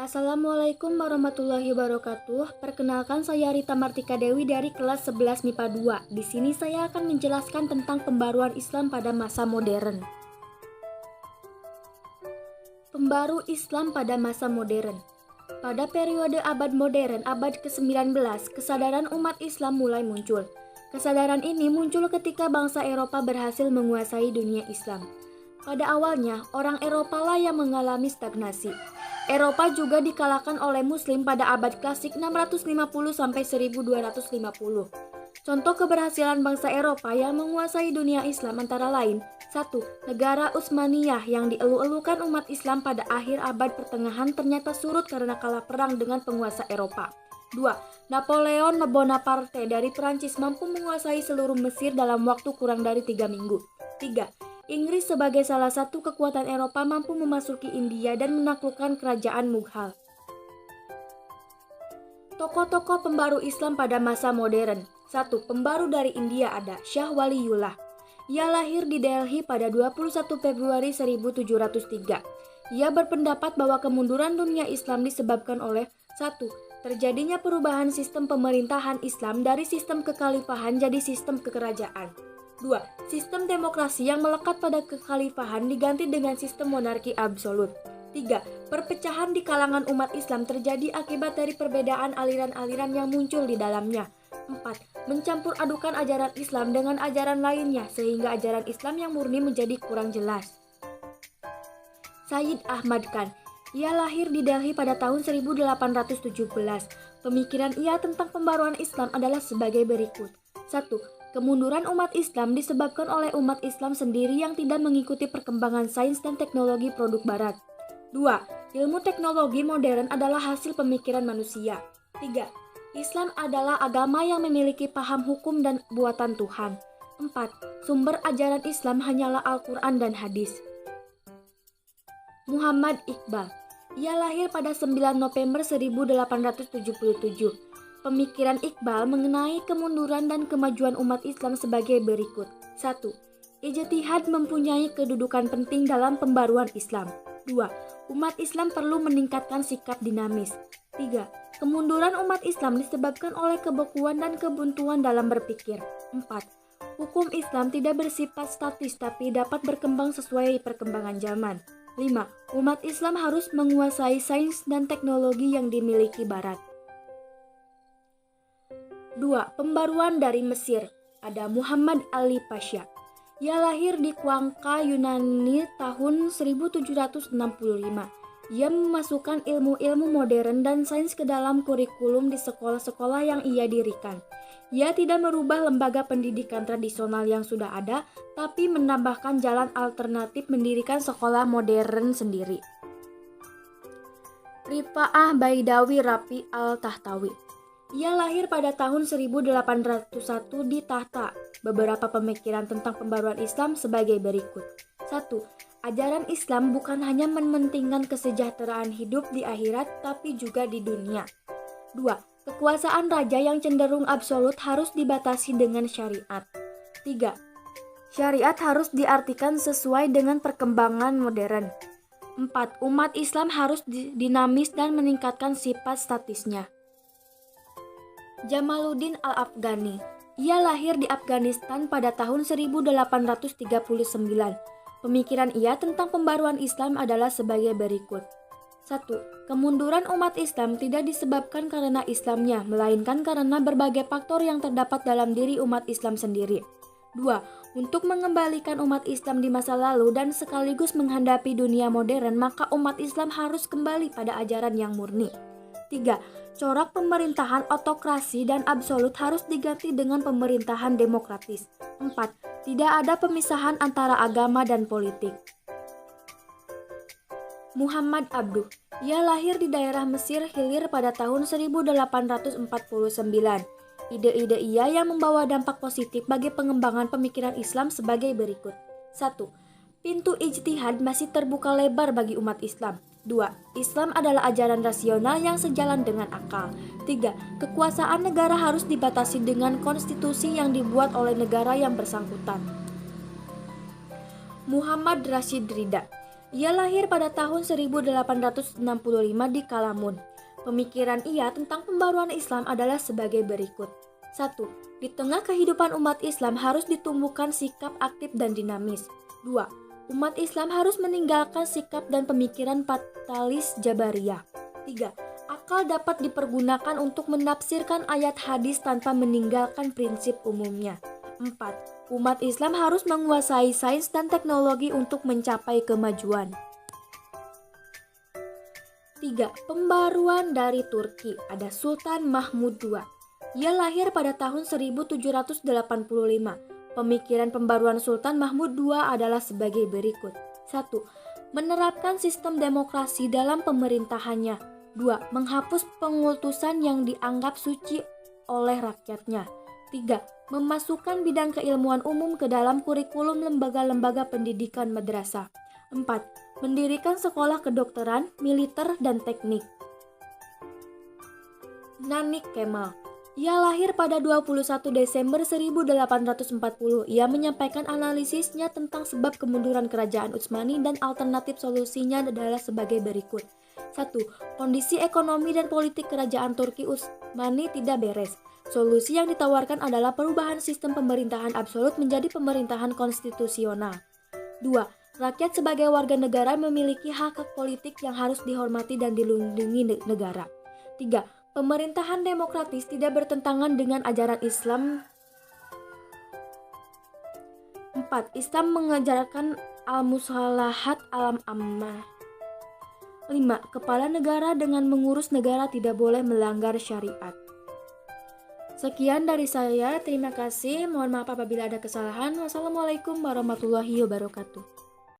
Assalamualaikum warahmatullahi wabarakatuh. Perkenalkan, saya Rita Martika Dewi dari kelas 11 MIPA 2. Di sini saya akan menjelaskan tentang pembaruan Islam pada masa modern. Pembaru Islam pada masa modern. Pada periode abad modern, abad ke-19, kesadaran umat Islam mulai muncul. Kesadaran ini muncul ketika bangsa Eropa berhasil menguasai dunia Islam. Pada awalnya, orang Eropa lah yang mengalami stagnasi. Eropa juga dikalahkan oleh Muslim pada abad klasik 650-1250. Contoh keberhasilan bangsa Eropa yang menguasai dunia Islam antara lain: 1. Negara Utsmaniyah yang dielu-elukan umat Islam pada akhir abad pertengahan ternyata surut karena kalah perang dengan penguasa Eropa. 2. Napoleon Bonaparte dari Perancis mampu menguasai seluruh Mesir dalam waktu kurang dari 3 minggu. 3. Inggris sebagai salah satu kekuatan Eropa mampu memasuki India dan menaklukkan kerajaan Mughal. Tokoh-tokoh pembaru Islam pada masa modern. 1. Pembaru dari India ada Syah Waliullah. Ia lahir di Delhi pada 21 Februari 1703. Ia berpendapat bahwa kemunduran dunia Islam disebabkan oleh 1. Terjadinya perubahan sistem pemerintahan Islam dari sistem kekhalifahan jadi sistem kekerajaan. 2. Sistem demokrasi yang melekat pada kekhalifahan diganti dengan sistem monarki absolut. 3. Perpecahan di kalangan umat Islam terjadi akibat dari perbedaan aliran-aliran yang muncul di dalamnya. 4. Mencampur adukan ajaran Islam dengan ajaran lainnya sehingga ajaran Islam yang murni menjadi kurang jelas. Sayyid Ahmad Khan. Ia lahir di Delhi pada tahun 1817. Pemikiran ia tentang pembaruan Islam adalah sebagai berikut. 1. Kemunduran umat Islam disebabkan oleh umat Islam sendiri yang tidak mengikuti perkembangan sains dan teknologi produk barat. 2. Ilmu teknologi modern adalah hasil pemikiran manusia. 3. Islam adalah agama yang memiliki paham hukum dan buatan Tuhan. 4. Sumber ajaran Islam hanyalah Al-Quran dan hadis. Muhammad Iqbal. Ia lahir pada 9 November 1877. Pemikiran Iqbal mengenai kemunduran dan kemajuan umat Islam sebagai berikut. 1. Ijtihad mempunyai kedudukan penting dalam pembaruan Islam. 2. Umat Islam perlu meningkatkan sikap dinamis. 3. Kemunduran umat Islam disebabkan oleh kebekuan dan kebuntuan dalam berpikir. 4. Hukum Islam tidak bersifat statis tapi dapat berkembang sesuai perkembangan zaman. 5. Umat Islam harus menguasai sains dan teknologi yang dimiliki Barat. 2. Pembaruan dari Mesir. Ada Muhammad Ali Pasha. Ia lahir di Cuenca, Yunani tahun 1765. Ia memasukkan ilmu-ilmu modern dan sains ke dalam kurikulum di sekolah-sekolah yang ia dirikan. Ia tidak merubah lembaga pendidikan tradisional yang sudah ada, tapi menambahkan jalan alternatif mendirikan sekolah modern sendiri. Rifa'ah Baidawi Rafi Al-Tahtawi. Ia lahir pada tahun 1801 di Tahta. Beberapa pemikiran tentang pembaruan Islam sebagai berikut. 1. Ajaran Islam bukan hanya mementingkan kesejahteraan hidup di akhirat, tapi juga di dunia. 2. Kekuasaan raja yang cenderung absolut harus dibatasi dengan syariat. 3. Syariat harus diartikan sesuai dengan perkembangan modern. 4. Umat Islam harus dinamis dan meningkatkan sifat statisnya. Jamaluddin Al-Afghani. Ia lahir di Afghanistan pada tahun 1839. Pemikiran ia tentang pembaruan Islam adalah sebagai berikut. 1. Kemunduran umat Islam tidak disebabkan karena Islamnya, melainkan karena berbagai faktor yang terdapat dalam diri umat Islam sendiri. 2. Untuk mengembalikan umat Islam di masa lalu dan sekaligus menghadapi dunia modern, maka umat Islam harus kembali pada ajaran yang murni. 3. Corak pemerintahan otokrasi dan absolut harus diganti dengan pemerintahan demokratis. 4. Tidak ada pemisahan antara agama dan politik. Muhammad Abduh. Ia lahir di daerah Mesir Hilir pada tahun 1849. Ide-ide ia yang membawa dampak positif bagi pengembangan pemikiran Islam sebagai berikut. 1. Pintu ijtihad masih terbuka lebar bagi umat Islam. 2. Islam adalah ajaran rasional yang sejalan dengan akal. 3. Kekuasaan negara harus dibatasi dengan konstitusi yang dibuat oleh negara yang bersangkutan. Muhammad Rashid Rida. Ia lahir pada tahun 1865 di Kalamun. Pemikiran ia tentang pembaruan Islam adalah sebagai berikut. 1. Di tengah kehidupan umat Islam harus ditumbuhkan sikap aktif dan dinamis. 2. Umat Islam harus meninggalkan sikap dan pemikiran fatalis Jabariyah. 3. Akal dapat dipergunakan untuk menafsirkan ayat hadis tanpa meninggalkan prinsip umumnya. 4. Umat Islam harus menguasai sains dan teknologi untuk mencapai kemajuan. 3. Pembaruan dari Turki. Ada Sultan Mahmud II. Ia lahir pada tahun 1785. Pemikiran pembaruan Sultan Mahmud II adalah sebagai berikut. 1. Menerapkan sistem demokrasi dalam pemerintahannya. 2. Menghapus pengultusan yang dianggap suci oleh rakyatnya. 3. Memasukkan bidang keilmuan umum ke dalam kurikulum lembaga-lembaga pendidikan madrasah. 4. Mendirikan sekolah kedokteran, militer, dan teknik. Nanik Kemal. Ia lahir pada 21 Desember 1840. Ia menyampaikan analisisnya tentang sebab kemunduran kerajaan Utsmani dan alternatif solusinya adalah sebagai berikut. 1. Kondisi ekonomi dan politik kerajaan Turki Utsmani tidak beres. Solusi yang ditawarkan adalah perubahan sistem pemerintahan absolut menjadi pemerintahan konstitusional. 2. Rakyat sebagai warga negara memiliki hak-hak politik yang harus dihormati dan dilindungi negara. 3. Pemerintahan demokratis tidak bertentangan dengan ajaran Islam. 4. Islam mengajarkan al-musalahat alam ammah. 5. Kepala negara dengan mengurus negara tidak boleh melanggar syariat. Sekian dari saya, terima kasih. Mohon maaf apabila ada kesalahan. Wassalamualaikum warahmatullahi wabarakatuh.